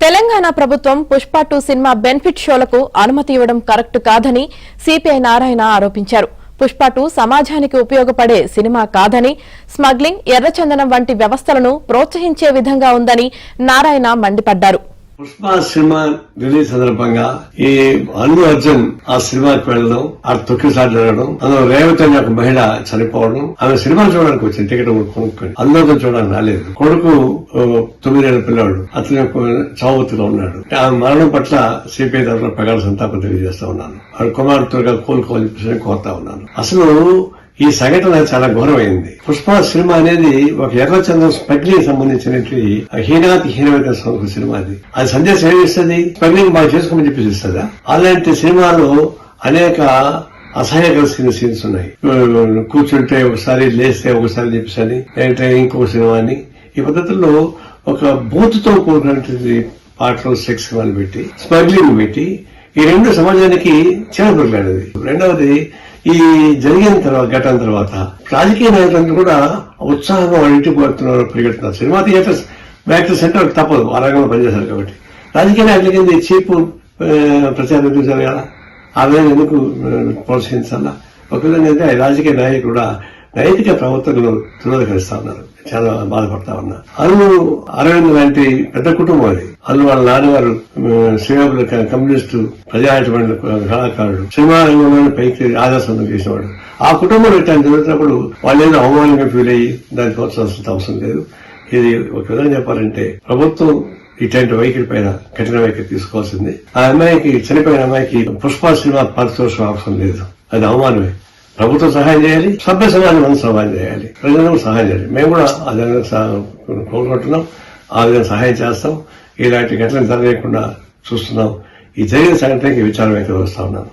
తెలంగాణ ప్రభుత్వం Pushpa 2 cinema benefit షోలకు అనుమతి ఇవ్వడం కరెక్ట్ కాదని సిపిఐ నారాయణ ఆరోపించారు. పుష్ప 2 సమాజానికి ఉపయోగపడే సినిమా కాదని, స్మగ్లింగ్, ఎర్రచందనం వంటి వ్యవస్థలను ప్రోత్సహించే విధంగా ఉందని నారాయణ మండిపడ్డారు. పుష్ప సినిమా రిలీజ్ సందర్భంగా ఈ అల్లు అర్జున్ ఆ సినిమాకి వెళ్ళడం, ఆ తొక్కిసారి జరగడం, అందులో రేవతి అనే ఒక మహిళ చనిపోవడం, ఆమె సినిమా చూడడానికి వచ్చింది, టికెట్ కొనుక్కొని అందరితో చూడడానికి రాలేదు. కొడుకు 9 ఏళ్ల పిల్లవాడు, అతని చావుతులో ఉన్నాడు. ఆమె మరణం పట్ల సిపిఐ తరఫున ప్రగాఢ సంతాపం తెలియజేస్తా ఉన్నాను. ఆవిడ కుమారుడు త్వరగా కోలుకోవాలని చెప్పి కోరుతా ఉన్నాను. అసలు ఈ సంఘటన చాలా ఘోరమైంది. పుష్ప సినిమా అనేది ఒక ఎర్రచందనం స్మగ్లింగ్ సంబంధించినటువంటి హీనమైన సినిమా. అది సందేశం ఏమి ఇస్తుంది? స్మగ్లింగ్ బాగా చేసుకోమని చెప్పి ఇస్తుందా? అలాంటి సినిమాలో అనేక అసహ్యకర సీన్స్ ఉన్నాయి. కూర్చుంటే ఒకసారి, లేస్తే ఒకసారి చెప్పేసి, లేదంటే ఇంకొక సినిమాని. ఈ పద్ధతుల్లో ఒక బూతుతో కూడినటువంటి పాటలు, సెక్స్ సినిమాలు పెట్టి, స్మగ్లింగ్ పెట్టి, ఈ రెండు సమాజానికి చేరబడలేదు. రెండవది, ఈ జరిగిన ఘటన తర్వాత రాజకీయ నాయకులందరూ కూడా ఉత్సాహంగా వాళ్ళ ఇంటికి పోతున్నారు, పరిగెడుతున్నారు. సినిమా థియేటర్స్ యాక్టర్స్ అంటే వాళ్ళకి తప్పదు, ఆ రంగంలో పనిచేశారు కాబట్టి. రాజకీయ నాయకుల కింద చీపు ప్రచారం చూశారు కదా, ఆ విధంగా ఎందుకు ప్రోత్సహించాలా? ఒక విధంగా అయితే రాజకీయ నాయకులు కూడా నైతిక ప్రవర్తనలు తిరస్కరిస్తా ఉన్నారు. చాలా బాధపడతా ఉన్నా. అరవింద్ లాంటి పెద్ద కుటుంబం అది. వాళ్ళ నాన్నగారు శ్రీకాకుళ కమ్యూనిస్టు ప్రజాటువంటి కళాకారుడు, సినిమా రంగంలో పైకి ఆదర్శం చేసేవాడు. ఆ కుటుంబం ఇట్లా జరుగుతున్నప్పుడు వాళ్ళు ఏదో అవమానంగా ఫీల్ అయ్యి దాన్ని ప్రోత్సహించాల్సిన అవసరం లేదు. ఇది ఒక విధంగా చెప్పాలంటే ప్రభుత్వం ఇట్లాంటి వైఖరి పైన కఠిన వైఖరి తీసుకోవాల్సింది. ఆ అమ్మాయికి, చనిపోయిన అమ్మాయికి పుష్ప సినిమా పారితోషికం అవసరం లేదు. అది అవమానమే. ప్రభుత్వం సహాయం చేయాలి, సభ్య సమాజం మనం సహాయం చేయాలి, ప్రజలకు సహాయం చేయాలి. మేము కూడా ఆ విధంగా కోరుకుంటున్నాం, ఆ విధంగా సహాయం చేస్తాం. ఇలాంటి ఘటనలు జరగకుండా చూస్తున్నాం. ఈ జరిగిన సంఘటనకి విచారం అయితే వస్తా ఉన్నాను.